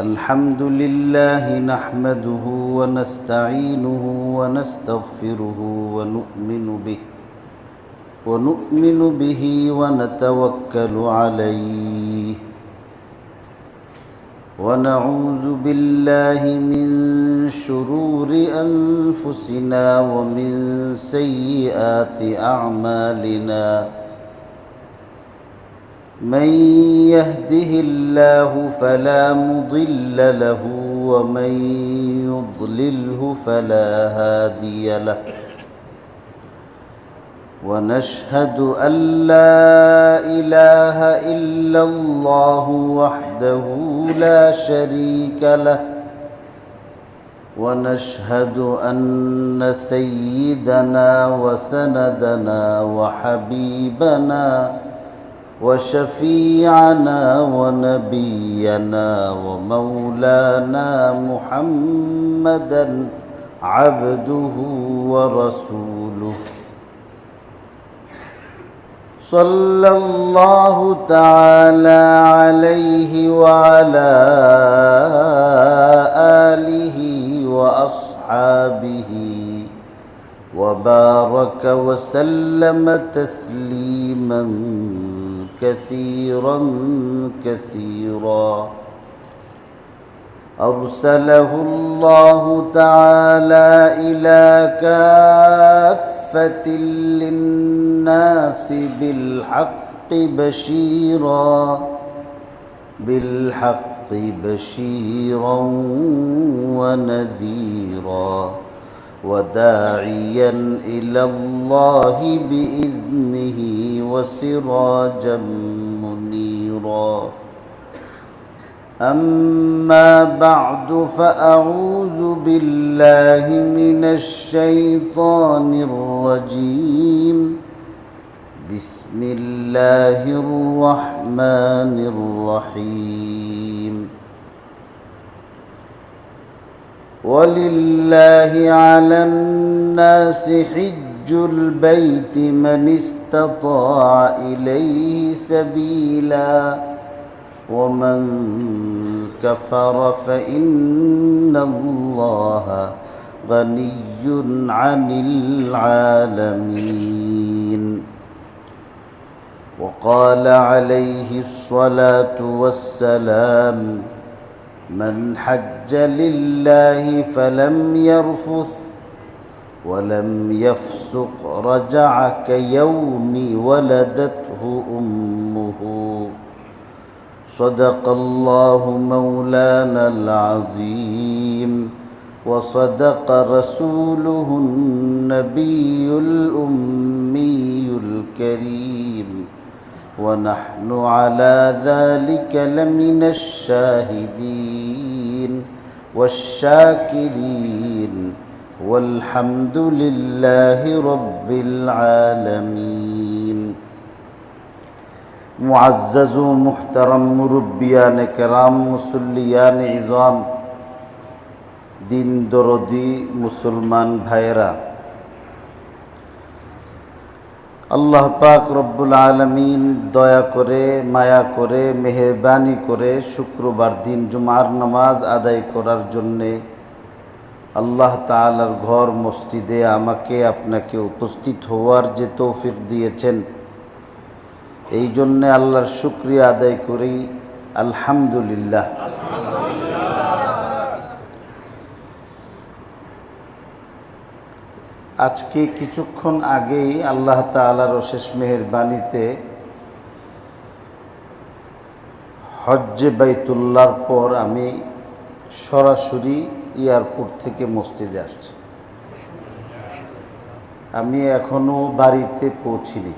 الحمد لله نحمده ونستعينه ونستغفره ونؤمن به ونتوكل عليه ونعوذ بالله من شرور أنفسنا ومن سيئات أعمالنا من يهده الله فلا مضل له ومن يضلله فلا هادي له ونشهد أن لا إله إلا الله وحده لا شريك له ونشهد أن سيدنا وسندنا وحبيبنا وشفيعنا ونبينا ومولانا محمدا عبده ورسوله صلى الله تعالى عليه وعلى آله وأصحابه وبارك وسلم تسليما كثيرا كثيرا أرسله الله تعالى إلى كافة للناس بالحق بشيرا ونذيرا وداعيا إلى الله بإذنه وسراجا منيرا أما بعد فأعوذ بالله من الشيطان الرجيم بسم الله الرحمن الرحيم ولله على الناس حج البيت من استطاع إليه سبيلا ومن كفر فإن الله غني عن العالمين وقال عليه الصلاة والسلام من حج لله فلم يرفث ولم يفسق رجع كيوم ولدته أمه صدق الله مولانا العظيم وصدق رسوله النبي الأمي الكريم ونحن على ذلك لمن الشاهدين والشاكرين والحمد لله رب العالمين मुअज़्ज़ज़ व मुहतरम मुरब्बियान किराम मुसल्लियान इज़ाम दिन दरदी मुसलमान भाइरा আল্লাহ পাক রব্বুল আলামিন দয়া করে মায়া করে মেহেরবানি করে শুক্রবার দিন জুমার নামাজ আদায় করার জন্যে আল্লাহ তাআলার ঘর মসজিদে আমাকে আপনাকে উপস্থিত হওয়ার যে তৌফিক দিয়েছেন এই জন্য আল্লাহর শুকরিয়া আদায় করি আলহামদুলিল্লাহ। আজকে কিছুক্ষণ আগেই আল্লাহ তাআলার অশেষ মেহেরবানিতে হজ্জে বাইতুল্লাহর পর আমি সরাসরি এয়ারপোর্ট থেকে মসজিদে আসছি। আমি এখনো বাড়িতে পৌঁছিনি।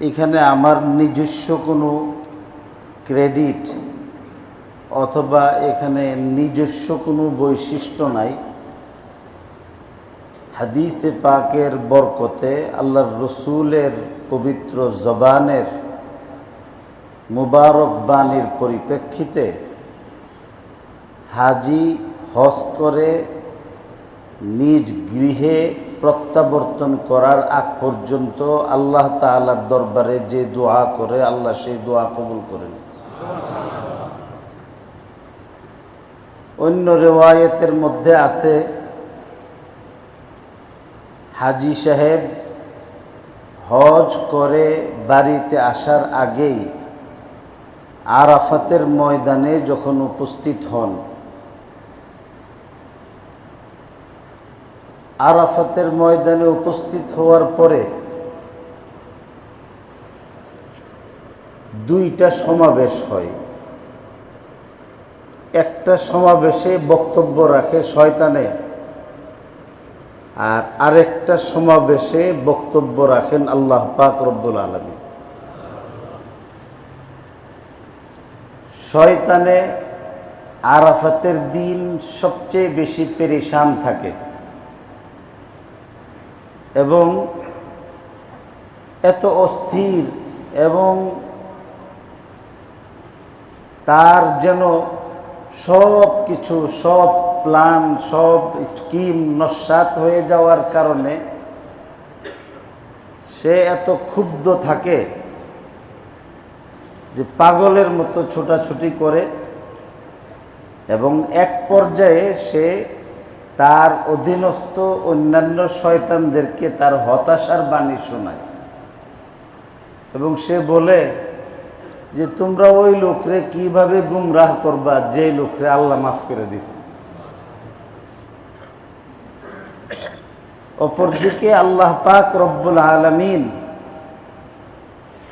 এখানে আমার নিজস্ব কোনো ক্রেডিট অথবা এখানে নিজস্ব কোনো বৈশিষ্ট্য নাই। হাদিসে পাকের বরকতে আল্লাহর রসুলের পবিত্র জবানের মুবারক বাণীর পরিপ্রেক্ষিতে হাজি হজ করে নিজ গৃহে প্রত্যাবর্তন করার আগ পর্যন্ত আল্লাহ তাআলার দরবারে যে দোয়া করে আল্লাহ সেই দোয়া কবুল করেন। অন্য রিওয়ায়াতের মধ্যে আছে হাজী সাহেব হজ করে বাড়িতে আসার আগেই আরাফাতের ময়দানে যখন উপস্থিত হন, আরাফাতের ময়দানে উপস্থিত হওয়ার পরে দুইটা সমাবেশ হয়। একটা সমাবেশে বক্তব্য রাখে শয়তানে, আর আরেকটা সমাবেশে বক্তব্য রাখেন আল্লাহ পাক রব্বুল আলামিন। শয়তানে আরাফাতের দিন সবচেয়ে বেশি পেরেশান থাকে এবং এত অস্থির এবং তার যেন সব কিছু, সব প্ল্যান, সব স্কিম নস্যাৎ হয়ে যাওয়ার কারণে সে এত ক্ষুব্ধ থাকে যে পাগলের মতো ছোটাছুটি করে এবং এক পর্যায়ে সে তার অধীনস্থ অন্যান্য শয়তানদেরকে তার হতাশার বাণী শোনায় এবং সে বলে যে তোমরা ওই লোকরে কিভাবে গুমরাহ করবা যে লোকরে আল্লাহ মাফ করে দিছে। অপরদিকে আল্লাহ পাক রব্বুল আলামিন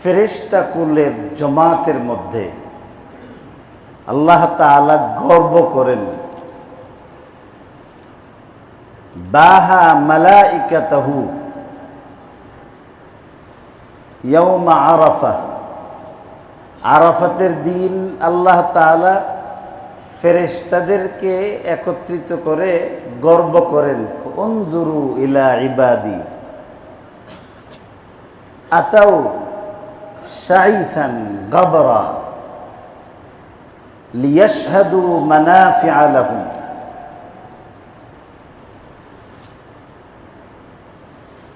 ফেরেশতা কুলের জামাতের মধ্যে আল্লাহ তাআলা গর্ব করেন, বাহা মালাইকাতাহু ইয়াউমা আরাফা। আরাফাতের দিন আল্লাহ তাআলা ফেরেশতাদেরকে একত্রিত করে গর্ব করেন, উনজুরু ইলা ইবাদি আতাউ শাইসান গাবরা লিয়াশহাদু মানাফিআ লাহুম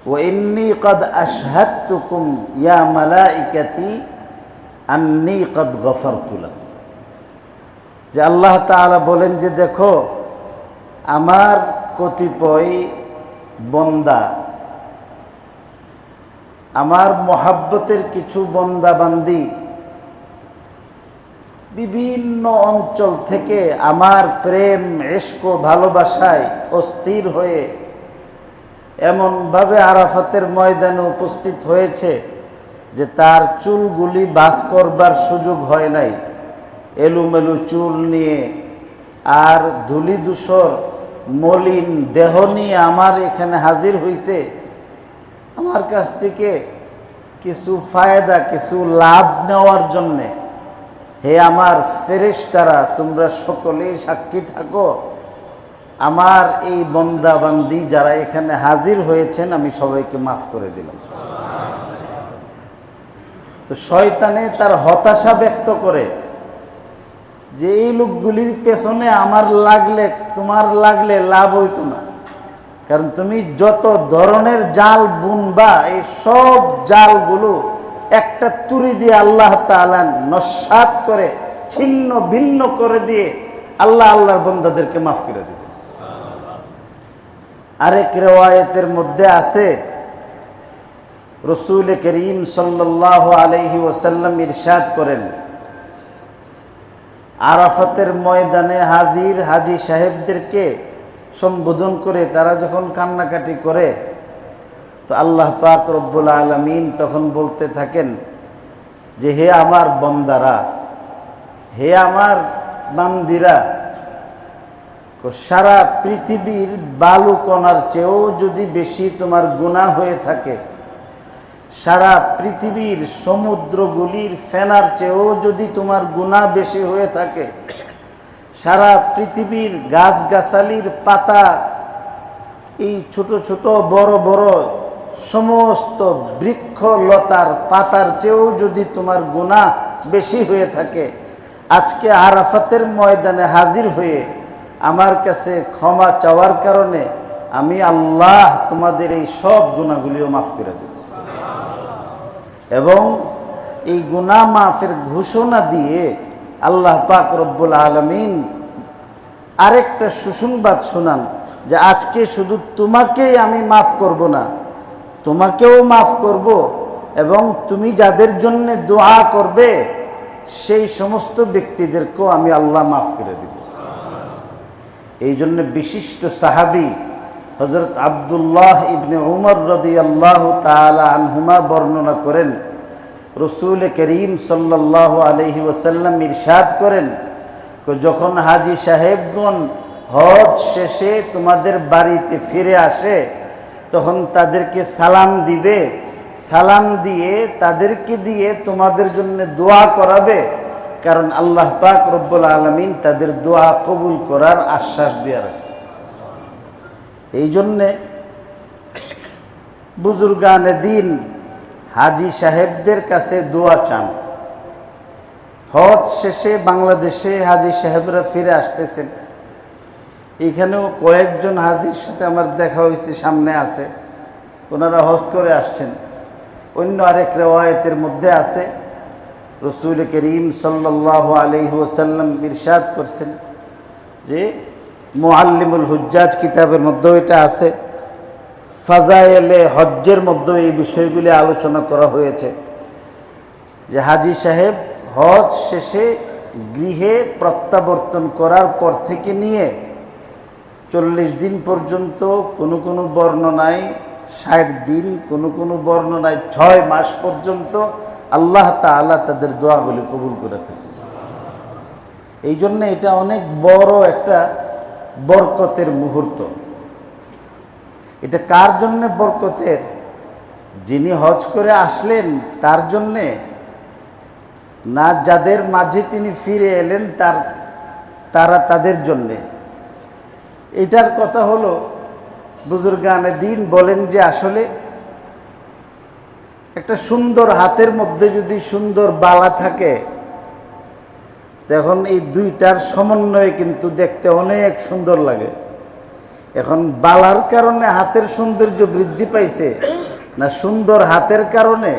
ওয়া ইন্নী ক্বাদ আশহাদতুকুম ইয়া মালাইকাতি আন্নী ক্বাদ গফারতু লাহুম। যে আল্লাহ তাআলা বলেন যে দেখো আমার কতিপয় বন্দা, আমার মহাব্বতের কিছু বন্দা বান্দি বিভিন্ন অঞ্চল থেকে আমার প্রেম, ইশক, ভালোবাসায় অস্থির হয়ে এমনভাবে আরাফাতের ময়দানে উপস্থিত হয়েছে যে তার চুলগুলি বাস করবার সুযোগ হয় নাই। এলোমেলো চুল নিয়ে আর ধুলি ধূসর মলিন দেহ নিয়ে আমার এখানে হাজির হইছে আমার কাছ থেকে কিছু ফায়দা, কিছু লাভ নেওয়ার জন্যে। হে আমার ফেরেশতারা, তোমরা সকলেই সাক্ষী থাকো, আমার এই বন্দা বান্দি যারা এখানে হাজির হয়েছেন আমি সবাইকে মাফ করে দিলাম। তো শয়তানে তার হতাশা ব্যক্ত করে যে এই লোকগুলির পেছনে আমার লাগলে, তোমার লাগলে লাভ হইতো না, কারণ তুমি যত ধরনের জাল বুনবা এই সব জালগুলো একটা তুড়ি দিয়ে আল্লাহ তাআলা নস্যাৎ করে ছিন্ন ভিন্ন করে দিয়ে আল্লাহ আল্লাহর বান্দাদেরকে মাফ করে দিবে। আরেক রিওয়ায়াতের মধ্যে আছে রাসূল করিম সাল্লাল্লাহু আলাইহি ওয়াসাল্লাম ইরশাদ করেন, আরাফাতের ময়দানে হাজির হাজী সাহেবদেরকে সম্বোধন করে তারা যখন কান্নাকাটি করে তো আল্লাহ পাক রব্বুল আলামিন তখন বলতে থাকেন যে হে আমার বন্দারা, হে আমার বান্দিরা, সারা পৃথিবীর বালু কণার চেয়েও যদি বেশি তোমার গুনাহ হয়ে থাকে, সারা পৃথিবীর সমুদ্রগুলির ফেনার চেয়েও যদি তোমার গুনাহ বেশি হয়ে থাকে, সারা পৃথিবীর গাছগাছালির পাতা, এই ছোট ছোট বড় বড় সমস্ত বৃক্ষলতার পাতার চেয়েও যদি তোমার গুনাহ বেশি হয়ে থাকে, আজকে আরাফাতের ময়দানে হাজির হয়ে আমার কাছে ক্ষমা চাওয়ার কারণে আমি আল্লাহ তোমাদের এই সব গুনাহগুলিও মাফ করে দেব এবং এই গুনাহ মাফের ঘোষণা দিয়ে আল্লাহ পাক রব্বুল আলামিন আরেকটা সুসংবাদ শোনান যে আজকে শুধু তোমাকেই আমি মাফ করব না, তোমাকেও মাফ করব এবং তুমি যাদের জন্য দোয়া করবে সেই সমস্ত ব্যক্তিদেরকেও আমি আল্লাহ মাফ করে দেব। এই জন্য বিশিষ্ট সাহাবী হযরত আব্দুল্লাহ ইবনে উমর রাদিয়াল্লাহু তাআলা আনহুমা বর্ণনা করেন, রাসূল করিম সাল্লাল্লাহু আলাইহি ওয়াসাল্লাম ইরশাদ করেন, যখন হাজী সাহেবগণ হজ শেষে তোমাদের বাড়িতে ফিরে আসে তখন তাদেরকে সালাম দিবে, সালাম দিয়ে তাদেরকে দিয়ে তোমাদের জন্য দোয়া করাবে, কারণ আল্লাহ পাক রব্বুল আলামিন তাদের দোয়া কবুল করার আশ্বাস দিয়ে রাখছে। এই জন্যে বুজুর্গানে দিন হাজী সাহেবদের কাছে দোয়া চান। হজ শেষে বাংলাদেশে হাজী সাহেবরা ফিরে আসতেছেন, এখানেও কয়েকজন হাজীর সাথে আমার দেখা হয়েছে, সামনে আছে, ওনারা হজ করে আসছেন। অন্য আরেক রিওয়ায়াতের মধ্যে আছে রাসূল করিম সাল্লাল্লাহু আলাইহি ওয়াসাল্লাম ইরশাদ করছেন যে মুআল্লিমুল হুজ্জাজ কিতাবের মধ্যেও এটা আছে, ফাজায়েলে হজ্জের মধ্যে এই বিষয়গুলি আলোচনা করা হয়েছে যে হাজী সাহেব হজ শেষে গৃহে প্রত্যাবর্তন করার পর থেকে নিয়ে 40 দিন পর্যন্ত, কোনো কোনো বর্ণনায় 60 দিন, কোনো কোনো বর্ণনায় 6 মাস পর্যন্ত আল্লাহ তাআলা তাদের দোয়াগুলি কবুল করে থাকে। এই জন্য এটা অনেক বড় একটা বরকতের মুহূর্ত। এটা কার জন্যে বরকতের? যিনি হজ করে আসলেন তার জন্যে না, যাদের মাঝে তিনি ফিরে এলেন তাদের জন্যে। এটার কথা হলো বুজুর্গানে দিন বলেন যে আসলে একটা সুন্দর হাতের মধ্যে যদি সুন্দর বালা থাকে তখন এই দুইটার সমন্বয়ে কিন্তু দেখতে অনেক সুন্দর লাগে। এখন বালার কারণে হাতের সৌন্দর্য বৃদ্ধি পাইছে না সুন্দর হাতের কারণে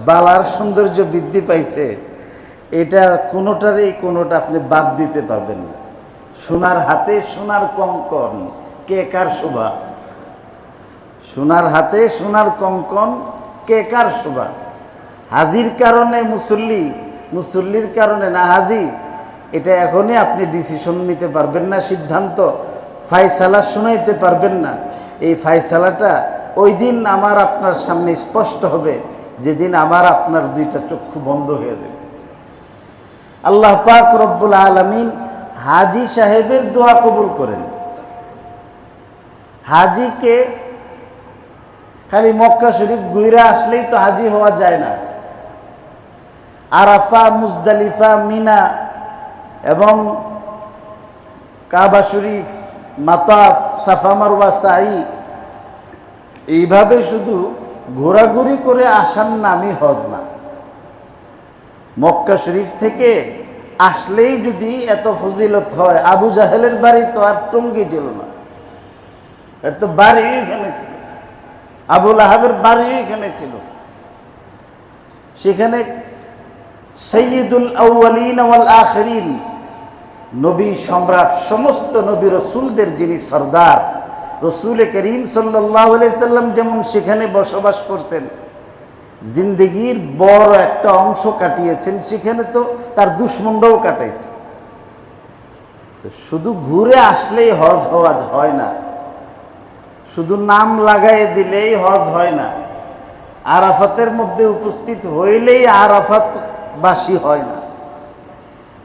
বালার সৌন্দর্য বৃদ্ধি পাইছে, এটা কোনোটা আপনি বাদ দিতে পারবেন না। সোনার হাতে সোনার কঙ্কন, কে কার শোভা? সোনার হাতে সোনার কঙ্কন, কে কার শোভা? হাজির কারণে মুসল্লির কারণে না হাজি, এটা এখনই আপনি ডিসিশন নিতে পারবেন না, সিদ্ধান্ত ফায়সালা শুনাইতে পারবেন না। এই ফায়সালাটা ওই দিন আমার আপনার সামনে স্পষ্ট হবে যেদিন আমার আপনার দুইটা চক্ষু বন্ধ হয়ে যাবে। আল্লাহ পাক রব্বুল আলামিন হাজী সাহেবের দোয়া কবুল করেন। হাজিকে খালি মক্কা শরীফ ঘুরে আসলেই তো হাজি হওয়া যায় না। আরাফা, মুজদালিফা, মিনা এবং কাবা শরীফ, মাতাফ, সাফা মারওয়া, সাই, এইভাবে শুধু ঘোরাঘুরি করে আসার নামই হজ না। মক্কা শরীফ থেকে আসলেই যদি এত ফজিলত হয়, আবু জাহেলের বাড়ি তো আর টঙ্গী ছিল না, এর তো বাড়ি এখানে ছিল, আবুল আহাবের বাড়ি এখানে ছিল। সেখানে সাইয়্যিদুল আউয়ালিন ওয়াল আখিরিন, নবী সম্রাট, সমস্ত নবী রসুলদের যিনি সর্দার রাসূল করিম সাল্লাল্লাহু আলাইহি সাল্লাম যেমন সেখানে বসবাস করছেন, জিন্দেগির বড় একটা অংশ কাটিয়েছেন, সেখানে তো তার দুশ্মনরাও কাটাইছে। তো শুধু ঘুরে আসলেই হজ হয় না, শুধু নাম লাগাই দিলেই হজ হয় না, আরাফাতের মধ্যে উপস্থিত হইলেই আরাফাতবাসী হয় না।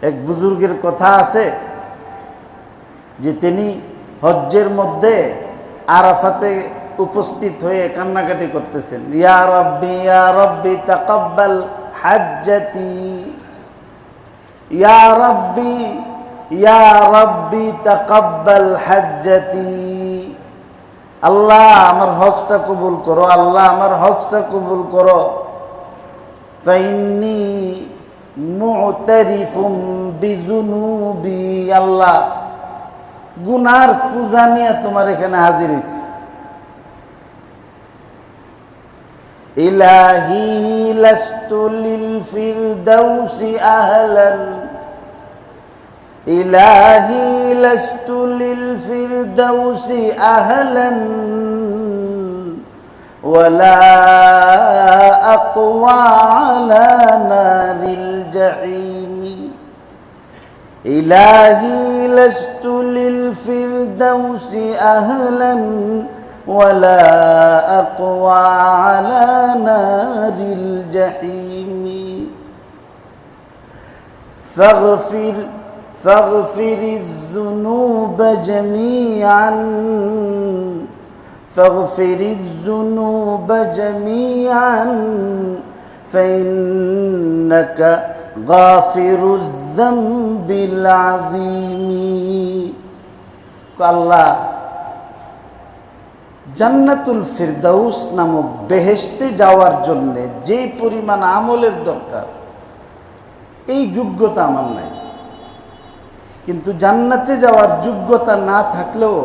এক বুজুর্গের কথা আছে যে তিনি হজ্জের মধ্যে আরাফাতে উপস্থিত হয়ে কান্নাকাটি করতেছেন, ইয়া রব্বি তাকাব্বাল হাজ্জাতি, ইয়া রব্বি তাকাব্বাল হাজ্জাতি। আল্লাহ আমার হজটা কবুল করো, আল্লাহ আমার হজটা কবুল করো। ফাইন্নী মুতারিফুম বিজুনুবি, আল্লাহ গুনার পূজা নিয়ে তোমার এখানে হাজির হয়েছি। ইলাহি লাস্তু লিল ফিরদাউসি আহলান ইলাহি লাস্তু লিল ফিরদাউসি আহলান ওয়ালা আকওয়া আলা নারিল জাহিম ইলাহি লাস্তু লিল ফিরদাউসি আহলান ওয়ালা আকওয়া আলা নারিল জাহিম فاغفر الذنوب جميعا فاغفر الذنوب جميعا فإنك غافر الذنب العظيم আল্লাহ জান্নাতুল ফিরদাউস নামক বেহেশতে যাওয়ার জন্য যে পরিমাণ আমলের দরকার এই যোগ্যতা আমার নাই, কিন্তু জান্নাতে যাওয়ার যোগ্যতা না থাকলেও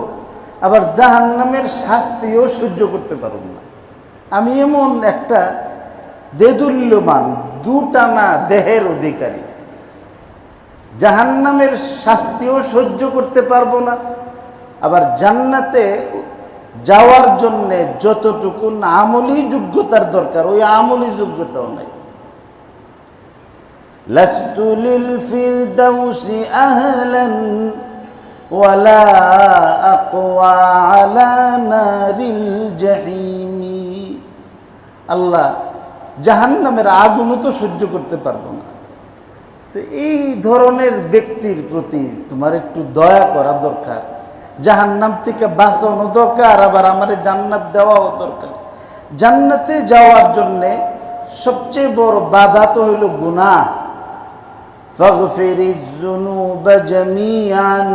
আবার জাহান্নামের শাস্তিও সহ্য করতে পারব না। আমি এমন একটা দেদুল্যমান দুটানা দেহের অধিকারী, জাহান্নামের শাস্তিও সহ্য করতে পারবো না, আবার জান্নাতে যাওয়ার জন্যে যতটুকু আমলি যোগ্যতার দরকার ওই আমলি যোগ্যতাও নাই। লাস্তু লিল ফিরদাউসি আহলান ওয়ালা আকওয়া আলা নারিল জাহিম। আল্লাহ জাহান্নামের আগুনও তো সহ্য করতে পারবো না, তো এই ধরনের ব্যক্তির প্রতি তোমার একটু দয়া করা দরকার, জাহান্নাম থেকে বাঁচানো দরকার, আবার আমারে জান্নাত দেওয়াও দরকার। জান্নাতে যাওয়ার জন্যে সবচেয়ে বড় বাধা তো হইল গুনাহ। ফাগফিরিজ যুনুবা জামিআন,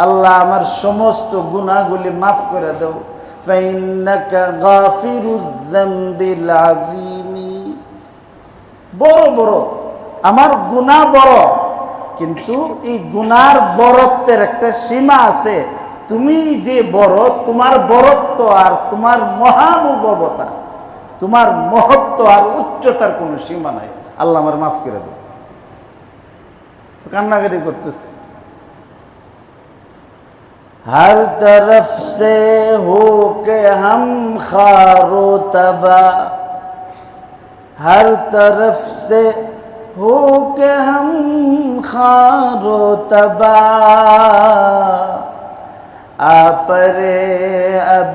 আল্লাহ আমার সমস্ত গুনাহগুলি মাফ করে দাও। ফাইন্নাকা গাফিরুয যামবিল আযীম, বড় বড় আমার গুনাহ বড়, কিন্তু এই গুনার বড়ত্বের একটা সীমা আছে। তুমি যে বড়, তোমার বড়ত্ব আর তোমার মহানুভবতা, তোমার মহত্ব আর উচ্চতার কোনো সীমা নাই। আল্লাহ আমার মাফ করে দাও। তো কান্নাকাটি করতেছে। हर तरफ से हो के हम खारो तबा, हर तरफ से हो के हम खारो तबा, आपरे अब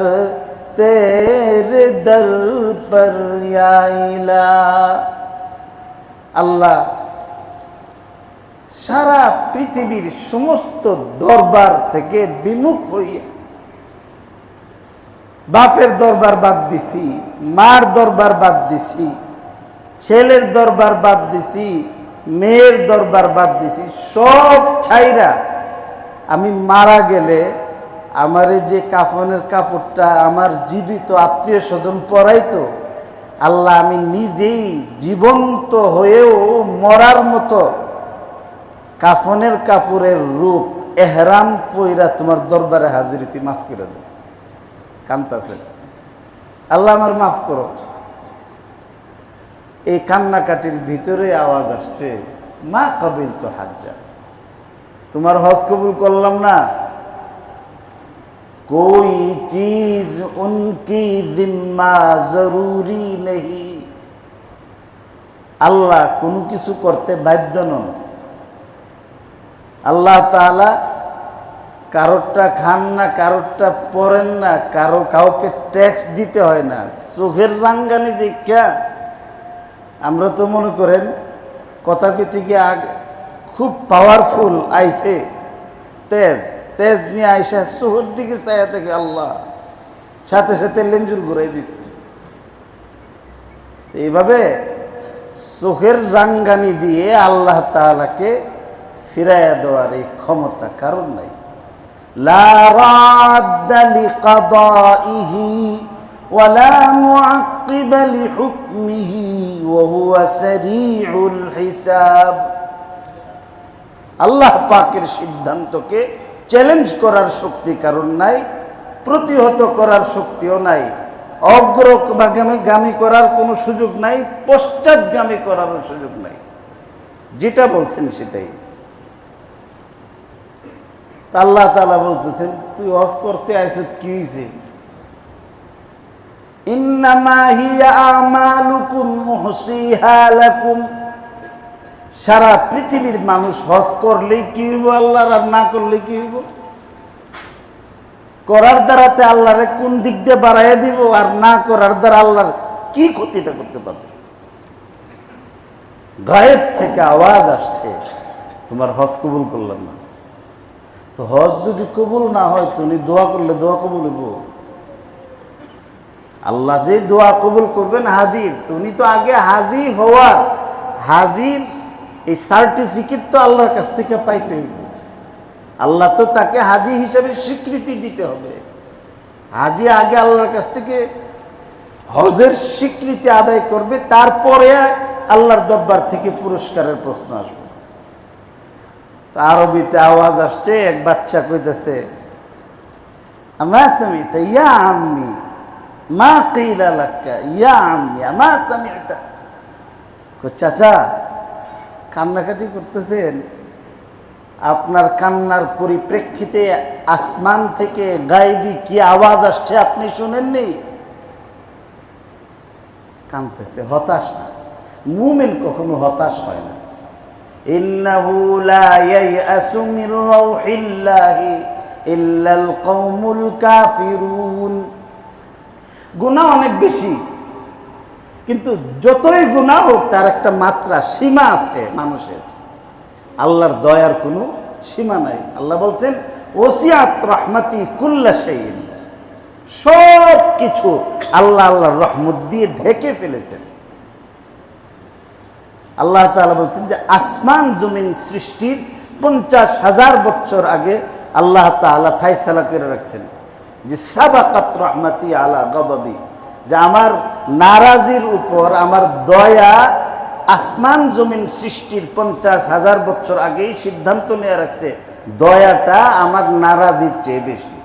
तेरे दर पर या इला। আল্লাহ সারা পৃথিবীর সমস্ত দরবার থেকে বিমুখ হইয়া, বাপের দরবার বাদ দিছি, মার দরবার বাদ দিছি, ছেলের দরবার বাদ দিছি, মেয়ের দরবার বাদ দিছি, সব ছাইরা আমি মারা গেলে আমারে যে কাফনের কাপড়টা আমার জীবিত আত্মীয় স্বজন পরাইতো, আল্লাহ আমি নিজেই জীবন্ত হয়েও মরার মতো কাফনের কাপড়ের রূপ এহরাম পইরা তোমার দরবারে হাজির হইছি, মাফ করে দাও। কান্তাছে, আল্লাহ আমার মাফ করো। এই কান্নাকাটির ভিতরে আওয়াজ আসছে, মা কবিল তো হাজ্জা, তোমার হজ কবুল করলাম না। कोई चीज उनकी जिम्मा जरूरी नहीं, আল্লাহ কোনো কিছু করতে বাধ্য নন। আল্লাহ তাআলা কারোরটা খান না, কারোরটা পড়েন না, কাউকে ট্যাক্স দিতে হয় না। চোখের রাঙ্গানি দেখা আমরা তো মনে করেন কথা কইতে গিয়ে খুব পাওয়ারফুল আইছে, তেজ নিয়ে আইসা চোখের দিকে চাইয়া থেকে আল্লাহ সাথে সাথে লেঞ্জুর ঘুরাই দিছে। এইভাবে চোখের রাঙ্গানি দিয়ে আল্লাহ তাআলাকে ফিরাইয়া দেওয়ার এই ক্ষমতা কারণ নাই। লা রাদ্দা লিকাদাইহি ওয়ালা মুআক্কিবা লিহুকমিহি ওয়া হুয়া সারিউল হিসাব। আল্লাহ পাকের সিদ্ধান্তকে চ্যালেঞ্জ করার শক্তি কারণ নাই, প্রতিহত করার শক্তিও নাই। অগ্রগামী করার কোনো সুযোগ নাই, পশ্চাৎগামী করারও সুযোগ নাই। যেটা বলছেন সেটাই। আল্লাহ তাআলা বলতেছেন, তুই হজ করতে আইছত, কি হয়েছে? ইন্নামা হিয়া আমালুকুম মুহসিহা লাকুম। সারা পৃথিবীর মানুষ হজ করলেই কি হইব আল্লাহর, আর না করলে কি হইব? করার দ্বারাতে আল্লাহরে কোন দিক দিয়ে বাড়াইয়া দিব, আর না করার দ্বারা আল্লাহর কি ক্ষতিটা করতে পারবে? গায়েব থেকে আওয়াজ আসছে, তোমার হজ কবুল করলাম না। তো হজ যদি কবুল না হয়, তুমি দোয়া করলে দোয়া কবুল হইব? আল্লাহ যে দোয়া কবুল করবেন হাজির, তুমি তো আগে হাজির হওয়ার, হাজির এই সার্টিফিকেট তো আল্লাহর কাছ থেকে পাইতে হইব। আল্লাহ তো তাকে হাজি হিসাবে স্বীকৃতি দিতে হবে। হাজি আগে আল্লাহর কাছ থেকে হজের স্বীকৃতি আদায় করবে, তারপরে আল্লাহর দরবার থেকে পুরস্কারের প্রশ্ন আসবে। আরবিতে আওয়াজ আসছে, এক বাচ্চা কইতেছে, আমা সামি'তা ইয়া আম্মি মা কিলা লাকা ইয়া আম্মি আমা সামি'তা। চাচা, কান্নাকাটি করতেছেন, আপনার কান্নার পরিপ্রেক্ষিতে আসমান থেকে গায়েবী কি আওয়াজ আসছে আপনি শুনেননি? কাঁদতেছে, হতাশ না। মুমিন কখনো হতাশ হয় না। ইন্নাহু লা ইয়াইআসু মির রাউহিল্লাহি ইল্লাল কওমুল কাফিরুন। গুনাহ অনেক বেশি, কিন্তু যতই গুনাহ হোক তার একটা মাত্রা, সীমা আছে মানুষের। আল্লাহর দয়ার কোনো সীমা নাই। আল্লাহ বলছেন, ওসিয়াত রাহমাতি কুল্লা শাইইন। সব কিছু আল্লাহ আল্লাহর রহমত দিয়ে ঢেকে ফেলেছেন। আল্লাহ তাআলা বলছেন যে আসমান জমিন সৃষ্টির 50,000 বছর আগে আল্লাহ তাআলা ফায়সালা করে রাখছেন যে সাবাকাত রাহমাতি আলা গাদাবি, যে আমার নারাজির উপর আমার দয়া আসমান জমিন সৃষ্টির 50,000 বছর আগেই সিদ্ধান্ত নিয়ে রাখছে, দয়াটা আমার নারাজির চেয়ে বেশি।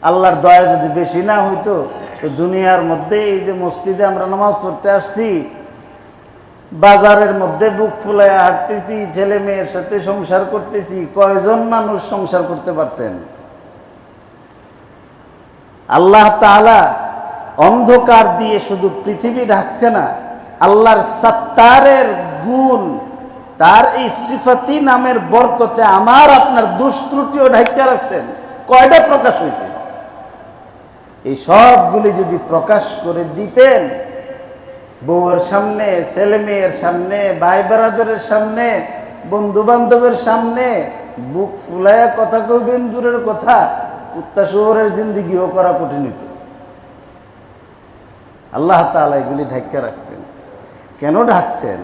আল্লাহর দয়া যদি বেশি না হইতো, তো দুনিয়ার মধ্যে এই যে মসজিদে আমরা নামাজ পড়তে আসছি, বাজারের মধ্যে বুক ফুলায় হাঁটতেছি, ছেলে মেয়ের সাথে সংসার করতেছি, কয়জন মানুষ সংসার করতে পারতেন? আল্লাহ তাআলা অন্ধকার দিয়ে শুধু পৃথিবী ঢাকছে না, আল্লাহর সাত্তারের গুণ, তার এই সিফাতি নামের বরকতে আমার আপনার দুষ্ত্রুটিও ঢাকা রাখছেন। কয়টা প্রকাশ হয়েছে? এই সবগুলি যদি প্রকাশ করে দিতেন, বউয়ের সামনে, ছেলে মেয়ের সামনে, ভাই বেরাদরের সামনে, বন্ধু বান্ধবের সামনে বুক ফুলায়া কথা কইবেন দূরের কথা, কুত্তা শুয়োরের জিন্দিগিও করা কঠিন হতো। আল্লাহ তাআলা এগুলি ঢাকা রাখছেন। কেন ঢাকছেন?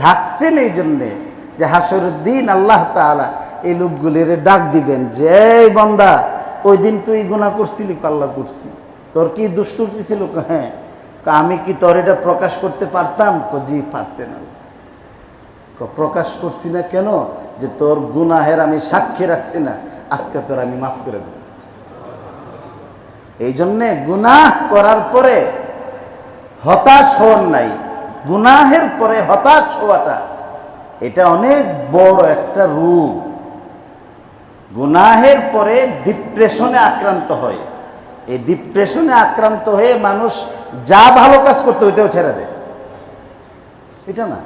ঢাকছেন এই জন্যে যে হাসরের দিন আল্লাহ তাআলা এই লোকগুলির ডাক দিবেন যে, এই বান্দা, ওই দিন তুই গুনাহ করছিলি? আল্লাহ করছি। তোর কি দুষ্টুটি ছিল? হ্যাঁ। আমি কি তোর এটা প্রকাশ করতে পারতাম? জি পারতেন। প্রকাশ করছি না কেন? যে তোর গুনাহের আমি সাক্ষী রাখছি না, আজকে তোর আমি মাফ করে দেব। এই জন্যে গুনাহ করার পরে হতাশ হওয়ার নাই, গুনাহের পরে হতাশ হওয়াটা এটা অনেক বড় একটা রূপ। গুনাহের পরে ডিপ্রেশনে আক্রান্ত হয়। এই ডিপ্রেশনে আক্রান্ত হয়ে মানুষ যা ভালো কাজ করতে ওইটাও ছেড়ে দেয়, এটা না।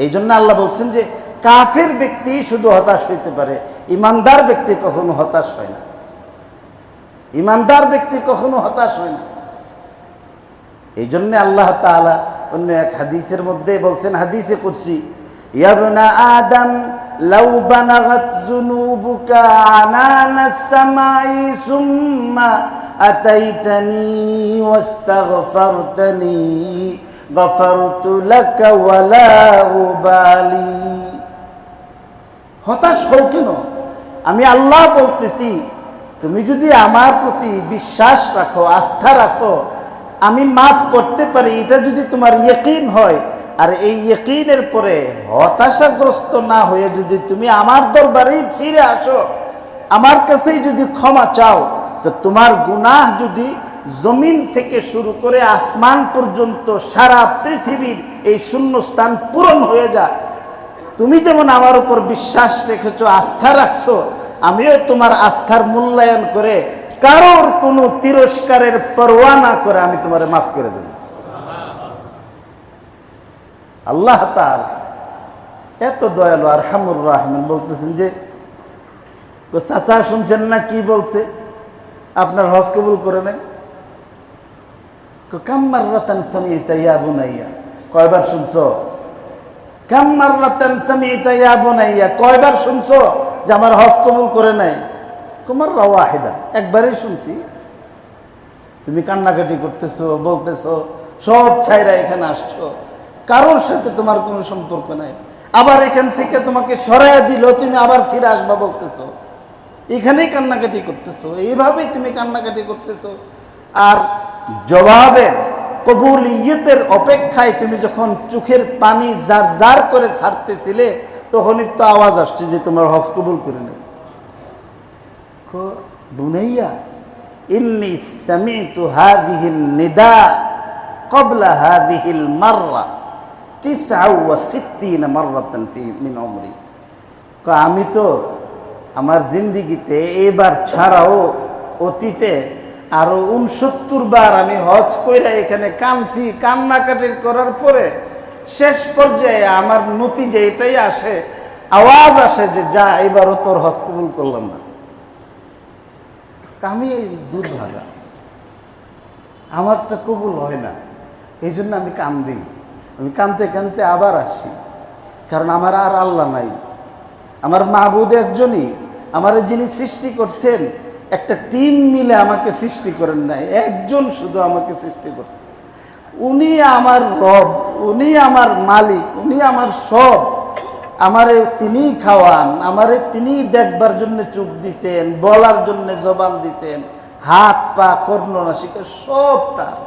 এই জন্য আল্লাহ বলছেন যে কাফের ব্যক্তি শুধু হতাশ হইতে পারে, ইমানদার ব্যক্তি কখনো হতাশ হয় না। ইমানদার ব্যক্তি কখনো হতাশ হয় না। এই জন্য আল্লাহ তাআলা অন্য এক হাদিসের মধ্যে বলছেন, হাদিসে কুদসি, ইয়া ইবনা আদম লাউ বানাগাত যুনুবুকা আনানাস সামাই সুম্মা আতাইতানি ওয়াস্তাগফারতানি গফারতু লাকা ওয়ালা উবালি। হতাশ হও কেন? আমি আল্লাহ বলতেছি, তুমি যদি আমার প্রতি বিশ্বাস রাখো, আস্থা রাখো, আমি মাফ করতে পারি, এটা যদি তোমার ইয়াকিন হয়, আর এই ইয়াকিনের পরে হতাশাগ্রস্ত না হয়ে যদি তুমি আমার দরবারেই ফিরে আসো, আমার কাছেই যদি ক্ষমা চাও, তো তোমার গুনাহ যদি জমিন থেকে শুরু করে আসমান পর্যন্ত সারা পৃথিবীর এই শূন্যস্থান পূরণ হয়ে যায়। তুমি যেমন আমার উপর বিশ্বাস রেখেছো, আস্থা রাখছো, আমিও তোমার আস্থার মূল্যায়ন করে কারোর কোনো তিরস্কারের পরোয়া না করে আমি তোমারে মাফ করে দেব। আল্লাহ তাআলা এত দয়ালু আরহামুর রাহিমিন। বলতেছেন যে চাচা শুনছেন না কি বলছে, আপনার হজ কবুল করে নাই। কাম্মাররাতান সামি'তা ইয়া বুনাইয়া, কয়বার শুনছো? কাম্মাররাতান সামি'তা ইয়া বুনাইয়া, কয়বার শুনছো যে আমার হজ কবুল করে নাই? কুমাররা ওয়াহিদা, একবারই শুনছি। তুমি কান্নাকাটি করতেছো, বলতেছো সব ছাইরা এখানে আসছো, কারোর সাথে তোমার কোনো সম্পর্ক নাই। আবার এখান থেকে তোমাকে সরাইয়া দিল, তুমি আবার ফিরে আসবা বলতেছো, এখানেই কান্নাকাটি করতেছো, এইভাবেই তুমি কান্নাকাটি করতেছো। আর জবাবের কবুলিয়তের অপেক্ষায় তুমি যখন চোখের পানি জার জার করে ছাড়তেছিলে, তখনই তো আওয়াজ আসছে যে তোমার হজ কবুল করে নেই। বুনাইয়া ইন্নী সামি'তু হাযিহিন নিদা ক্বাবলা হাযিহিল মাররা 69 মাররাতান ফি মিন উমরি। আমি তো আমার জিন্দিগিতে এবার ছাড়াও অতীতে আরো 69 বার আমি হজ কইরা এখানে কাঁদছি। কান্নাকাটি করার পরে শেষ পর্যায়ে আমার নতিজা এটাই আসে, আওয়াজ আসে যে যা এবারও তোর হজ কবুল করলাম না। আমি দুর্ভাগা, আমারটা কবুল হয় না, এই জন্য আমি কান্দি। আমি কাঁদতে কাঁদতে আবার আসি, কারণ আমার আর আল্লাহ নাই, আমার মাবুদ একজনই। আমার যিনি সৃষ্টি করছেন, একটা টিম মিলে আমাকে সৃষ্টি করেন নাই, একজন শুধু আমাকে সৃষ্টি করছেন। উনি আমার রব, উনি আমার মালিক, উনি আমার সব। আমারে তিনি খাওয়ান, আমারে তিনি দেখবার জন্য চোখ দিছেন, বলার জন্য জবান দিছেন, হাত পা কর্ণ নাসিকা সব তার।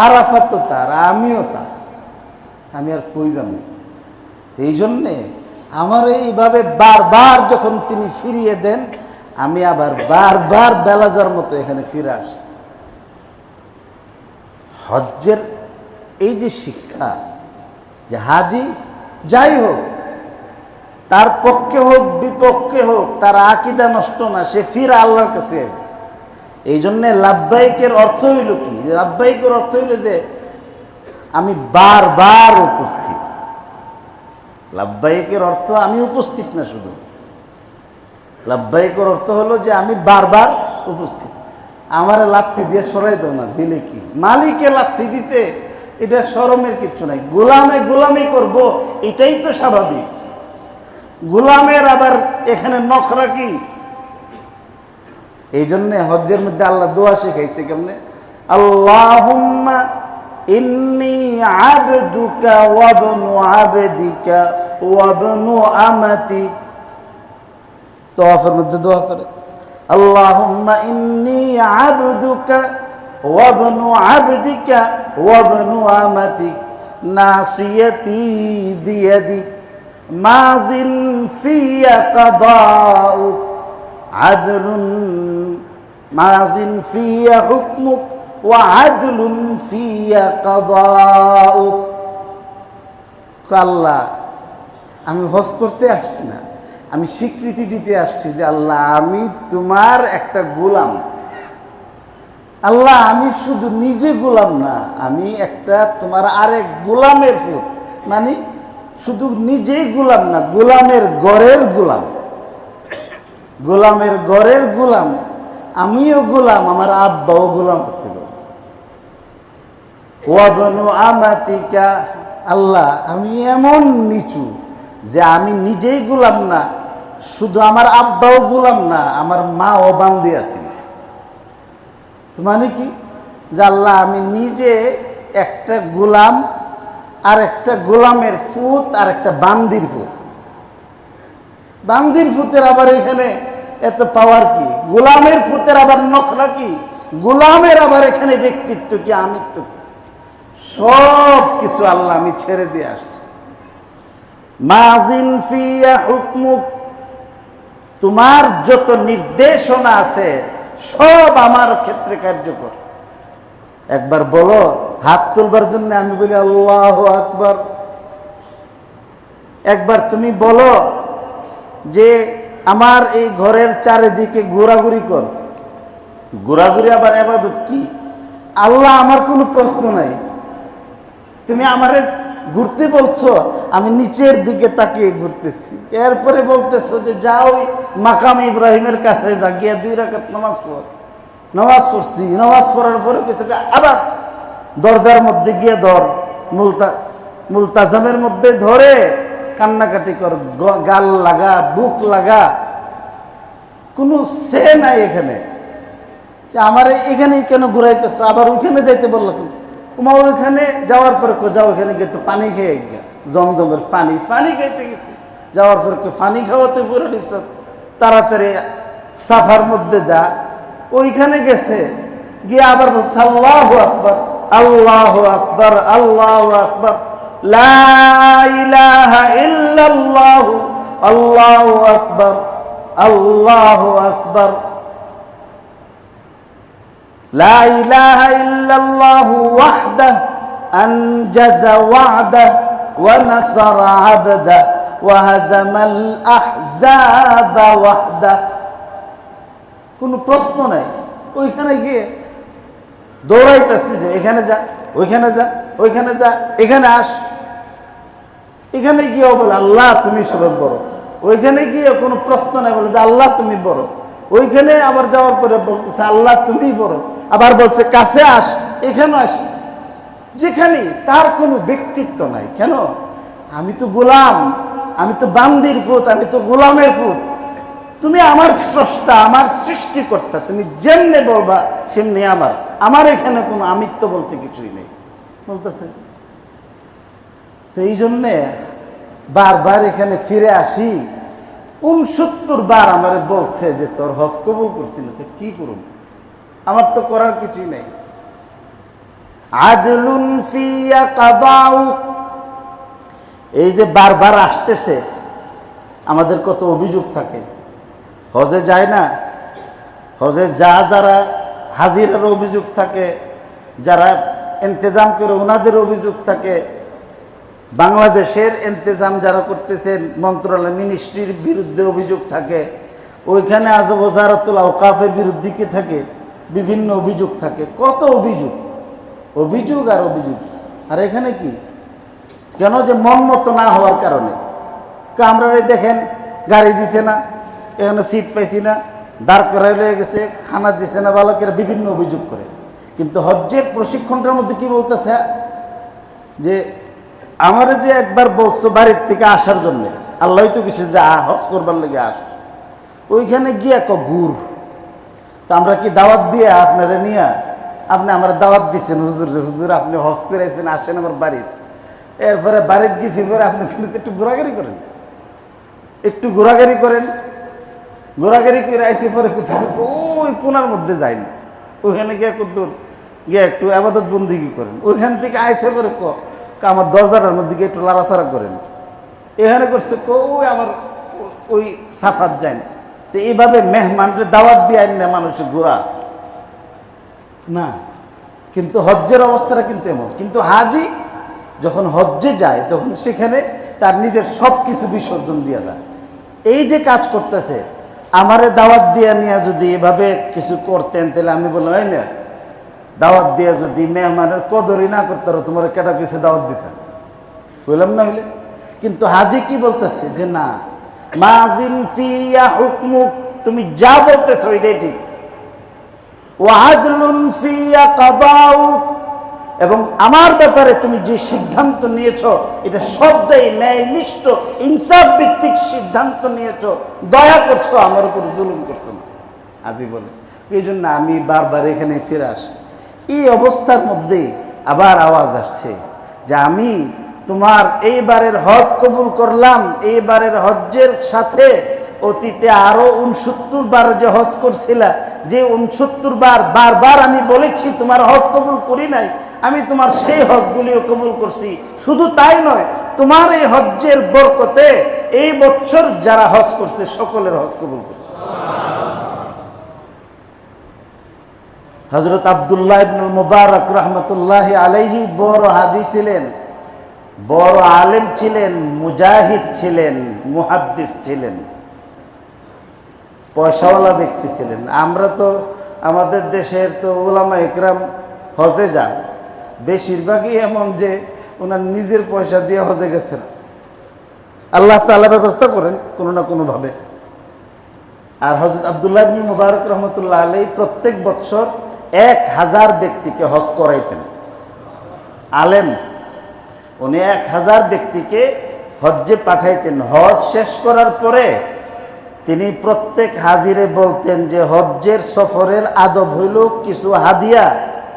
আরাফাত তো তার, আমিও তার, আমি আর কই যাবো? এই জন্যে আমার এইভাবে বারবার যখন তিনি ফিরিয়ে দেন, আমি আবার বারবার বেলাজার মতো এখানে ফিরে আসি। হজ্জের এই যে শিক্ষা, যে হাজি যাই হোক, তার পক্ষে হোক বিপক্ষে হোক, তার আকীদা নষ্ট না, সে ফিরে আল্লাহর কাছে। এই জন্যে লাব্বাইকের অর্থ হইল কি? লাব্বাইকের অর্থ হইল যে আমি বারবার উপস্থিত। লাব্বাইকের অর্থ আমি উপস্থিত না শুধু, লাব্বাইকের অর্থ হলো যে আমি বারবার উপস্থিত। আমার লাথি দিয়ে সরাই দাও না, দিলে কি? মালিকে লাথি দিছে, এটা শরমের কিছু নাই। গোলামে গোলামি করব, এটাই তো স্বাভাবিক। গোলামের আবার এখানে নখরা কি? এই জন্যে হজ্জের মধ্যে আল্লাহ দোয়া শিখাইছে কেমনে? আল্লাহুম্মা ইন্নী আবদুকা ওয়াবনু আবদিকা ওয়াবনু আমাতিক। তাওয়াফের মধ্যে দোয়া করে, আল্লাহুম্মা ইন্নী আবদুকা ওয়াবনু আবদিকা ওয়াবনু আমাতিক নাসিয়াতি বিয়াদিক মাযিন ফিয়া কাদাউক আদলুন মাযিন ফিয়া হুকমুক ওয়া আদলুন ফিয়া কাদাউক। আল্লাহ, আমি হজ করতে আসছি না, আমি স্বীকৃতি দিতে আসছি যে আল্লাহ আমি তোমার একটা গোলাম। আল্লাহ আমি শুধু নিজে গোলাম না, আমি একটা তোমার আরেক গোলামের ফুত। মানে শুধু নিজেই গোলাম না, গোলামের ঘরের গোলাম। গোলামের ঘরের গোলাম, আমিও গোলাম, আমার আব্বাও গোলাম ছিল। ওয়াবনু আমাতিকা, আল্লাহ আমি এমন নিচু যে আমি নিজেই গোলাম না, শুধু আমার আব্বাও গোলাম না, আমার মাও বান্দি আছিল। তো মানে কি? যে আল্লাহ আমি নিজে একটা গোলাম, আর একটা গোলামের ফুত, আর একটা বান্দির ফুত। বান্দির ফুতের আবার এখানে এত পাওয়ার কি? গোলামের ফুতের আবার নখরা কি? গোলামের আবার এখানে ব্যক্তিত্ব কি, আমিত্ব কি? সব কিছু আল্লাহ আমি ছেড়ে দিয়ে আসছি। মাযিন ফিয়া হুকমুক, তোমার যত নির্দেশনা আছে সব আমার ক্ষেত্রে কার্যকর। একবার বলো হাত তুলবার জন্য, আমি বলি আল্লাহু আকবার। একবার তুমি বলো যে আমার এই ঘরের চারিদিকে ঘোরাঘুরি কর। ঘোরাঘুরি আবার ইবাদত কি? আল্লাহ আমার কোনো প্রশ্ন নাই, তুমি আমারে ঘুরতে বলছো, আমি নিচের দিকে তাকিয়ে ঘুরতেছি। এরপরে বলতেছো যে যাও মাকাম ইব্রাহিমের কাছে যা, গিয়ে 2 রাকাত নামাজ পড়। নামাজ পড়ছি, নামাজ পড়ার পরে কিছু আবার দরজার মধ্যে গিয়ে ধর, মুলতাজামের মধ্যে ধরে কান্নাকাটি কর, গাল লাগা, বুক লাগা। কোনো সে নাই এখানে যে আমার এখানে কেন ঘুরাইতেছে, আবার ওইখানে যাইতে বললো। উমা ওইখানে যাওয়ার পরে যাও, ওইখানে গিয়ে একটু পানি খেয়ে গিয়া, জমজমের পানি খাইতে গেছি। যাওয়ার পরে পানি খাওয়াতে পুরো দিচ্ছ, তাড়াতাড়ি সাফার মধ্যে যা। ওইখানে গেছে, গিয়ে আবার বলছে আল্লাহু আকবার, আল্লাহু আকবার, আল্লাহু আকবার, লা ইলাহা ইল্লাল্লাহু, আল্লাহু আকবার, আল্লাহু আকবার, লা ইলাহা ইল্লাল্লাহু ওয়াহদাহু আনজাযা ওয়া'দাহু ওয়া নাসারা 'আবদাহু ওয়া হাযামাল আহযাবা ওয়াহদাহু। কোনো প্রশ্ন নাই। ওইখানে গিয়ে দৌড়াইতেছি যে এখানে যা, ওইখানে যা, ওইখানে যা, এখানে আস। এখানে গিয়েও বলে আল্লাহ তুমি সবার বড়। ওইখানে গিয়ে কোনো প্রশ্ন নাই, বলে যে আল্লাহ তুমি বড়। ওইখানে আবার যাওয়ার পরে বলতেছে আল্লাহ তুমি বড়। আবার বলছে কাছে আস, এখানে আস। যেখানে তার কোনো ব্যক্তিত্ব নাই। কেন? আমি তো গোলাম, আমি তো বান্দির ফুত, আমি তো গোলামের ফুত। তুমি আমার স্রষ্টা, আমার সৃষ্টিকর্তা, তুমি যেমনে বলবা সেমনি আমার এখানে কোনো আমিত্ব বলতে কিছুই নেই বলতেছে। তো এই জন্যে বারবার এখানে ফিরে আসি। 69 বার আমারে বলছে যে তোর হজ কবুল করছি না, তো কি করুন, আমার তো করার কিছুই নেই। আদলুন ফিয়া কাদাউ, এই যে বারবার আসতেছে, আমাদের কত অভিযোগ থাকে। হজে যায় না, হজে যারা হাজিরার অভিযোগ থাকে, যারা ইন্তেজাম করে ওনাদের অভিযোগ থাকে, বাংলাদেশের ইন্তেজাম যারা করতেছেন মন্ত্রণালয় মিনিস্ট্রির বিরুদ্ধে অভিযোগ থাকে, ওইখানে আজ ওজারাতুল আওকাফের বিরুদ্ধে কি থাকে, বিভিন্ন অভিযোগ থাকে। কত অভিযোগ, অভিযোগ আর অভিযোগ। আর এখানে কি কেন যে মন মতো না হওয়ার কারণে। আমরা দেখেন গাড়ি দিছে না, এখানে সিট পাইছি না, দাঁড় করাই লয়ে গেছে, খানা দিছে না, বালকেরা বিভিন্ন অভিযোগ করে। কিন্তু হজ্জের প্রশিক্ষণটার মধ্যে কি বলতেছে যে আমার যে একবার বলছো বাড়ির থেকে আসার জন্যে, আল্লাহ তো কিছু যে হজ করবার লেগে আস, ওইখানে গিয়ে গুড়। তো আমরা কি দাওয়াত দিয়ে আপনারা নিয়ে, আপনি আমার দাওয়াত দিচ্ছেন হুজুর, হুজুর আপনি হজ করেছেন, আসেন আমার বাড়ির। এরপরে বাড়িতে গেছি, পরে আপনি একটু ঘোরাঘুরি করেন, একটু ঘোরাঘুরি করেন, ঘোরাঘুরি করে আইসি পরে ওই কোনার মধ্যে যায়নি, ওইখানে গিয়ে কদ্দুর গিয়ে একটু আবাদত বন্দিগি করেন। ওইখান থেকে আইসে পরে আমার দরজাটার মধ্যে গিয়ে একটু লাড়াচাড়া করেন। এখানে করছে ওই আমার ওই সাফাত যান। তো এইভাবে মেহমানরে দাওয়াত দিয়ে আইন না মানুষের ঘোরা না। কিন্তু হজ্জের অবস্থাটা কিন্তু এমন। কিন্তু হাজি যখন হজ্জে যায় তখন সেখানে তার নিজের সব কিছু বিসর্জন দিয়ে দেয়। এই যে কাজ করতেছে, আমারে দাওয়াত দিয়ে নিয়ে যদি এভাবে কিছু করতেন, তাহলে আমি বললাম এই না, দাওয়াত দিয়ে যদি মেহমানের কদরই না করতে পারো, তোমার কেটা কিছু দাওয়াত দিতে বললাম না হইলে। কিন্তু হাজি কি বলতেছে যে না, মাজিন ফিয়া হুকমুক, তুমি যা বলতেছো এটাই ঠিক। ওয়াদলুন ফিয়া কাদাউক, এবং আমার ব্যাপারে তুমি যে সিদ্ধান্ত নিয়েছো এটা সবটাই ন্যায়নিষ্ঠ ইনসাফ ভিত্তিক সিদ্ধান্ত নিয়েছো, দয়া করছো, আমার উপর জুলুম করছো না। আজি বলে এই জন্য আমি বারবার এখানে ফিরে আসি। এই অবস্থার মধ্যে আবার আওয়াজ আসছে যে আমি তোমার এইবারের হজ কবুল করলাম। এইবারের হজ্জের সাথে অতীতে আরো 69 বার যে হজ করছিলা, যে 69 বার বারবার আমি বলেছি তোমার হজ কবুল করি নাই, আমি তোমার সেই হজগুলিও কবুল করছি। শুধু তাই নয়, তোমার এই হজ্জের বরকতে এই বছর যারা হজ করছে সকলের হজ কবুল করছে। হযরত আব্দুল্লাহ ইবনুল মুবারক রহমতুল্লাহি আলাইহি বড় হাজি ছিলেন, বড় আলেম ছিলেন, মুজাহিদ ছিলেন, মুহাদ্দিস ছিলেন, পয়সাওয়ালা ব্যক্তি ছিলেন। আমরা তো আমাদের দেশের তো উলামা ইকরাম হজে যান, বেশিরভাগই এমন যে ওনার নিজের পয়সা দিয়ে হজে গেছেন। আল্লাহ তাআলা ব্যবস্থা করেন কোনো না কোনোভাবে। আর হযরত আব্দুল্লাহ ইবনুল মুবারক রহমতুল্লাহ আলাইহি প্রত্যেক বছর 1000 ব্যক্তিকে হজ করাইতেন। আলেম, উনি 1000 ব্যক্তিকে হজ্জে পাঠাইতেন। হজ শেষ করার পরে তিনি প্রত্যেক হাজিরে বলতেন যে হজ্জের সফরের আদব হইল কিছু হাদিয়া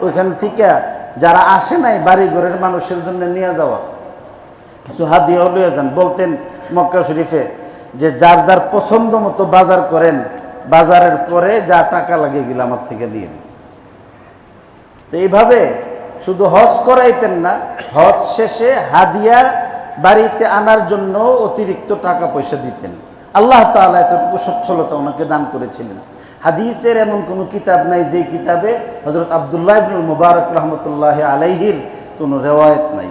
ওইখান থেকে যারা আসে নাই বাড়িঘরের মানুষের জন্য নিয়ে যাওয়া, কিছু হাদিয়া লইয়া যান। বলতেন মক্কা শরীফে যে যার যার পছন্দ মতো বাজার করেন, বাজারের পরে যা টাকা লাগে গেলে আমার থেকে নিয়ে। তো এইভাবে শুধু হজ করাইতেন না, হজ শেষে হাদিয়া বাড়িতে আনার জন্য অতিরিক্ত টাকা পয়সা দিতেন। আল্লাহ তাআলা এতটুকু সচ্ছলতা ওনাকে দান করেছিলেন। হাদিসের এমন কোনো কিতাব নাই যে কিতাবে হযরত আব্দুল্লাহ ইবনুল মুবারক রহমতুল্লাহ আলাইহির কোনো রেওয়ায়েত নাই।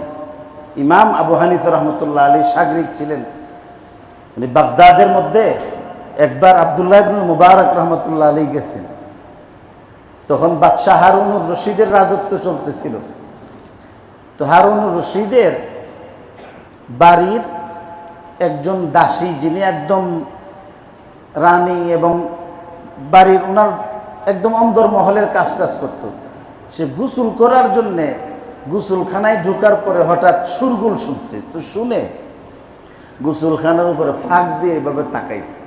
ইমাম আবু হানিফা রহমতুল্লাহ আলাইহি শাগরিদ ছিলেন। মানে বাগদাদের মধ্যে একবার আব্দুল্লাহ ইবনুল মুবারক রহমতুল্লাহ আলাইহি গেছেন, তখন বাদশাহ হারুনুর রশিদের রাজত্ব চলতেছিল। তো হারুনুর রশিদের বাড়ির একজন দাসী, যিনি একদম রানী এবং বাড়ির ওনার একদম অন্দরমহলের কাজ টাজ করত, সে গোসল করার জন্যে গোসলখানায় ঢোকার পরে হঠাৎ সুরগুল শুনছে। তো শুনে গোসলখানার উপরে ফাঁক দিয়ে এভাবে তাকাইছে।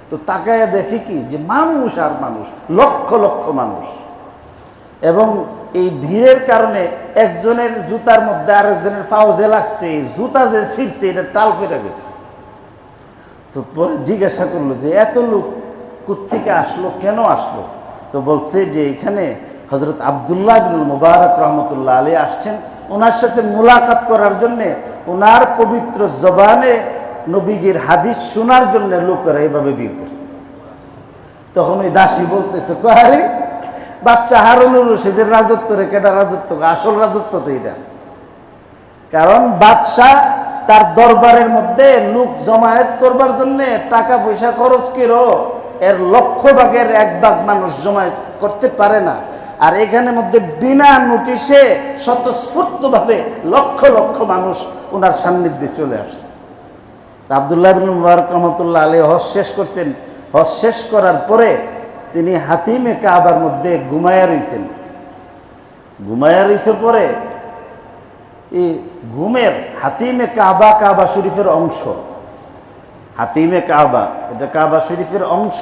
তো তাকায় দেখে কি যে মানুষ আর মানুষ, লক্ষ লক্ষ মানুষ, এবং এই ভিড়ের কারণে একজনের জুতার মধ্যে আরেকজনের পাও যে লাগছে, জুতা যে ছিঁড়ছে, এটা টাল ফেটে গেছে। তো পরে জিজ্ঞাসা করলো যে এত লোক কোত্থেকে আসলো, কেন আসলো? তো বলছে যে এখানে হযরত আব্দুল্লাহ ইবনুল মুবারক রহমতুল্লাহ আলাইহি আসছেন, ওনার সাথে মুলাকাত করার জন্যে, ওনার পবিত্র জবানে নবীজির হাদিস শোনার জন্য লোকেরা এইভাবে ভিড় করছে। তখন ওই দাসী বলতেছে, আরে বাদশাহ হারুনুর রশিদের রাজত্ব রে, কেটা রাজত্ব? আসল রাজত্ব তো এটা। কারণ বাদশাহ তার দরবারের মধ্যে লোক জমায়েত করবার জন্য টাকা পয়সা খরচ করো, এর লক্ষ ভাগের 1 ভাগ মানুষ জমায়েত করতে পারে না। আর এখানের মধ্যে বিনা নোটিশে স্বতঃস্ফূর্তভাবে লক্ষ লক্ষ মানুষ ওনার সান্নিধ্যে চলে আসছে। তা আব্দুল্লাহ ইবনুল মুবারক রহমতুল্লাহ আলাইহি হজ শেষ করছেন। হজ শেষ করার পরে তিনি হাতিমে কাবার মধ্যে ঘুমায়া রইছেন। ঘুমায়া রইছে পরে এই ঘুমের হাতিমে কাবা, কাবা শরীফের অংশ, হাতিমে কাবা এটা কাবা শরীফের অংশ,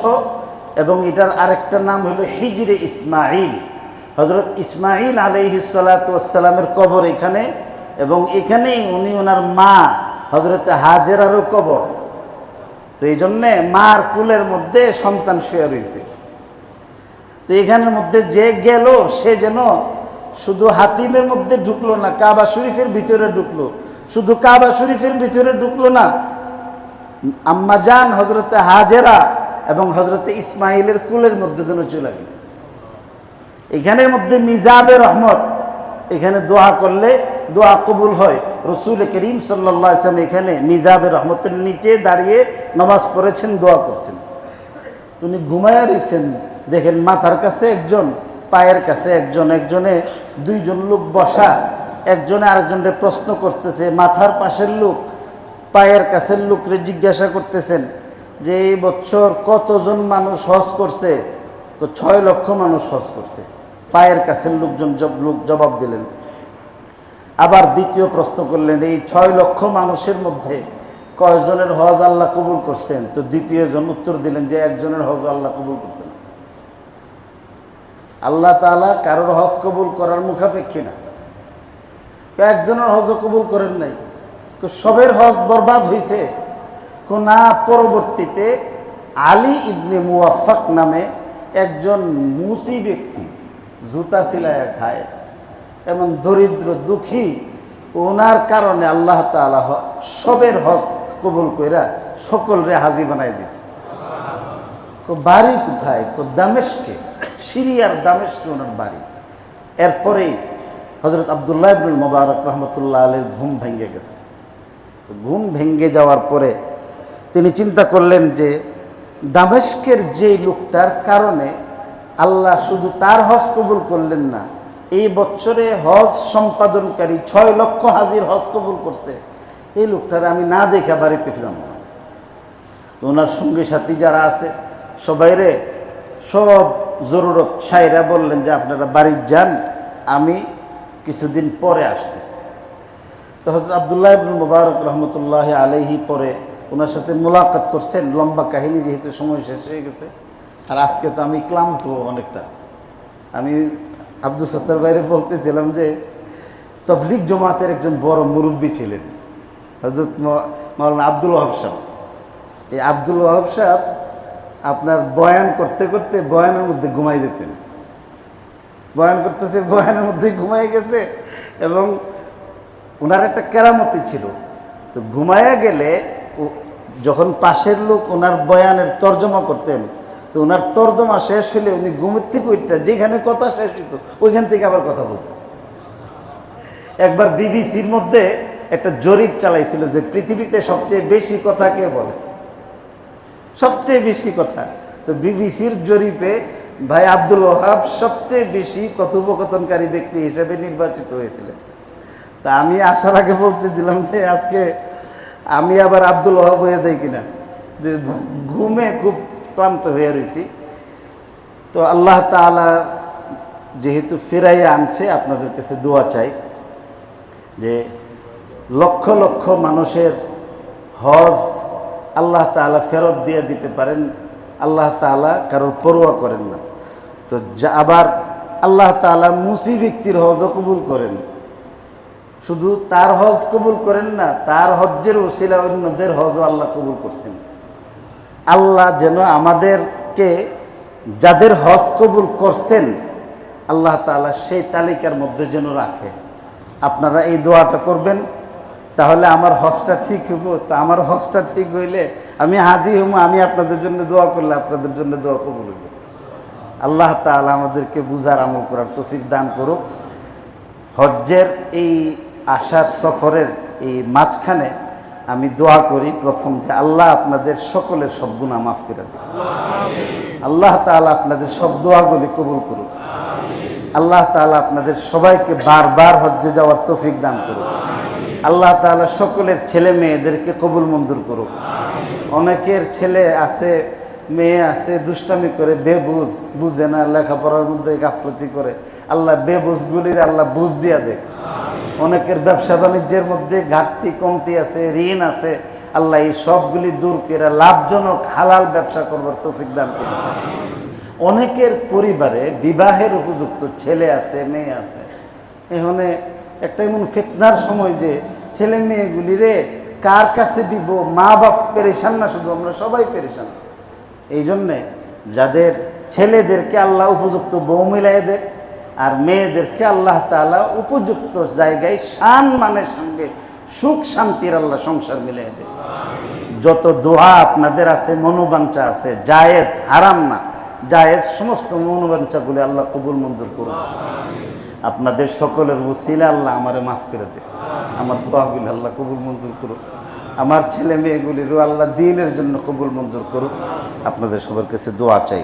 এবং এটার আরেকটা নাম হলো হিজরে ইসমাইল। হযরত ইসমাইল আলাইহিস সালাতু ওয়াস সালামের কবর এখানে, এবং এখানেই উনি ওনার মা হযরতে হাজেরারও কবর। তো এই জন্যে মার কুলের মধ্যে সন্তান শুয়ে রয়েছে। তো এখানের মধ্যে যে গেল সে যেন শুধু হাতিমের মধ্যে ঢুকলো না, কাবা শরীফের ভিতরে ঢুকলো। শুধু কাবা শরীফের ভিতরে ঢুকলো না, আম্মাজান হযরতে হাজেরা এবং হযরতে ইসমাইলের কুলের মধ্যে যেন চলে গেল। এখানের মধ্যে মিজাবে রহমত, এখানে দোয়া করলে দোয়া কবুল হয়। রাসূল করিম সাল্লাল্লাহু আলাইহি ওয়াসাল্লাম এখানে মিজাবে রহমতের নিচে দাঁড়িয়ে নামাজ পড়েছেন, দোয়া করছেন। তিনি ঘুমায়া রইছেন, দেখেন মাথার কাছে একজন, পায়ের কাছে একজন, একজনে 2 জন লোক বসা, একজনে আরেকজনকে প্রশ্ন করতেছে। মাথার পাশের লোক পায়ের কাছের লোকরে জিজ্ঞাসা করতেছেন যে এই বছর কতজন মানুষ হজ করছে? তো 6 লক্ষ মানুষ হজ করছে। পায়ের কাছের লোকজন জবাব দিলেন। আবার দ্বিতীয় প্রশ্ন করলেন, এই 6 লক্ষ মানুষের মধ্যে কয়জনের হজ আল্লাহ কবুল করছেন? তো দ্বিতীয় জন উত্তর দিলেন যে একজনের হজ আল্লাহ কবুল করছেন। আল্লাহ তাআলা কারোর হজ কবুল করার মুখাপেক্ষী না। একজনের হজও কবুল করেন নাই, সবের হজ বরবাদ হয়েছে। কোনা পরবর্তীতে আলী ইবনে মুওয়াফাক নামে একজন মুসি ব্যক্তি, জুতা সিলায়া খায়, এমন দরিদ্র দুঃখী, ওনার কারণে আল্লাহ তাআলা সবের হজ কবুল কইরা সকলরে হাজি বানাই দিছে। বাড়ি কোথায়? দামেস্কে, সিরিয়ার দামেস্কে ওনার বাড়ি। এরপরেই হযরত আব্দুল্লাহ ইবনুল মুবারক রহমতুল্লাহ আলাইহির ঘুম ভেঙে গেছে। তো ঘুম ভেঙে যাওয়ার পরে তিনি চিন্তা করলেন যে দামেস্কের যেই লোকটার কারণে আল্লাহ শুধু তার হজ কবুল করলেন না, এই বছরে হজ সম্পাদনকারী 6 লক্ষ হাজির হজ কবুল করছে, এই লোকটার আমি না দেখে বাড়িতে ফিরলাম না। ওনার সঙ্গী সাথী যারা আছে সবাইরে সব জরুরত সাইরা বললেন যে আপনারা বাড়ি যান, আমি কিছুদিন পরে আসতেছি। তো হযরত আব্দুল্লাহ ইবনুল মুবারক রহমতুল্লাহ আলাইহি পরে ওনার সাথে মোলাকাত করছেন। লম্বা কাহিনী, যেহেতু সময় শেষ হয়ে গেছে আর আজকে তো আমি ক্লান্ত অনেকটা। আমি আব্দুল সত্তার বাইরে বলতেছিলাম যে তবলিগ জমাতের একজন বড় মুরব্বী ছিলেন হযরত মাওলানা আব্দুল ওয়াহাব সাহেব। এই আব্দুল ওয়াহাব সাহেব আপনার বয়ান করতে করতে বয়ানের মধ্যে ঘুমাই যেতেন। বয়ান করতেছে, বয়ানের মধ্যে ঘুমাই গেছে এবং ওনার একটা কেরামতি ছিল। তো ঘুমায়া গেলে যখন পাশের লোক ওনার বয়ানের তর্জমা করতেন, তো ওনার তর্জমা শেষ হলে উনি ঘুমের থেকে ওইটা যেখানে কথা শেষ হতো ওইখান থেকে আবার কথা বলতেছে। একবার বিবিসির মধ্যে একটা জরিপ চালাইছিল যে পৃথিবীতে সবচেয়ে বেশি কথা কে বলে, সবচেয়ে বেশি কথা। তো বিবিসির জরিপে ভাই আব্দুল ওয়াহাব সবচেয়ে বেশি কথোপকথনকারী ব্যক্তি হিসেবে নির্বাচিত হয়েছিলেন। তা আমি আসার আগে বলতে দিলাম যে আজকে আমি আবার আব্দুল ওয়াহাব হয়ে যাই কিনা, যে ঘুমে খুব ক্লান্ত হয়ে রয়েছি। তো আল্লাহ তাআলা যেহেতু ফিরাইয়া আনছে, আপনাদের কাছে দোয়া চাই যে লক্ষ লক্ষ মানুষের হজ আল্লাহ তাআলা ফেরত দিয়ে দিতে পারেন। আল্লাহ তাআলা কারোর পরোয়া করেন না। তো আবার আল্লাহ তাআলা মুসি ব্যক্তির হজও কবুল করেন। শুধু তার হজ কবুল করেন না, তার হজ্জের উসিলা অন্যদের হজও আল্লাহ কবুল করছেন। আল্লাহ যেন আমাদেরকে যাদের হজ কবুল করছেন আল্লাহ তাআলা সেই তালিকার মধ্যে যেন রাখে। আপনারা এই দোয়াটা করবেন, তাহলে আমার হজটা ঠিক হইব। তা আমার হজটা ঠিক হইলে আমি হাজি হইব, আমি আপনাদের জন্য দোয়া করলে আপনাদের জন্য দোয়া কবুল হইব। আল্লাহ তাআলা আমাদেরকে বুঝার আমল করার তৌফিক দান করুক। হজ্জের এই আশার সফরের এই মাঝখানে আমি দোয়া করি প্রথম যে আল্লাহ আপনাদের সকলের সব গুনাহ মাফ করে দিন। আল্লাহ তাআলা আপনাদের সব দোয়াগুলি কবুল করুক। আল্লাহ তাআলা আপনাদের সবাইকে বারবার হজ্জে যাওয়ার তৌফিক দান করুক। আল্লাহ তাআলা সকলের ছেলে মেয়েদেরকে কবুল মঞ্জুর করুক। অনেকের ছেলে আছে, মেয়ে আছে, দুষ্টামি করে, বেবুঝ, বুঝে না, লেখাপড়ার মধ্যে গাফলতি করে। আল্লাহ বেবুঝগুলির আল্লাহ বুঝ দিয়া দেখ। অনেকের ব্যবসা বাণিজ্যের মধ্যে ঘাটতি কমতি আছে, ঋণ আছে, আল্লাহ এই সবগুলি দূর করে লাভজনক হালাল ব্যবসা করবার তৌফিক দান করুন। অনেকের পরিবারে বিবাহের উপযুক্ত ছেলে আছে, মেয়ে আছে। এখানে একটা এমন ফিতনার সময় যে ছেলে মেয়েগুলিরে কার কাছে দিব, মা বাপ পেরেশান না, শুধু আমরা সবাই পেরেশান। এই জন্যে যাদের ছেলেদেরকে আল্লাহ উপযুক্ত বউ মিলাই দেয় আর মেয়েদেরকে আল্লাহ তাআলা উপযুক্ত জায়গায় সম্মানের সঙ্গে সুখ শান্তির আল্লাহ সংসার মিলাই দেয়। যত দোয়া আপনাদের আছে, মনোবাঞ্ছা আছে, জায়েজ, হারাম না, জায়েজ সমস্ত মনোবাঞ্ছাগুলি আল্লাহ কবুল মঞ্জুর করুন। আপনাদের সকলের ওসিলা আল্লাহ আমারে মাফ করে দেয়। আমার দোয়াগুলি আল্লাহ কবুল মঞ্জুর করুক। আমার ছেলে মেয়েগুলিরও আল্লাহ দ্বীনের জন্য কবুল মঞ্জুর করুক। আপনাদের সবার কাছে দোয়া চাই।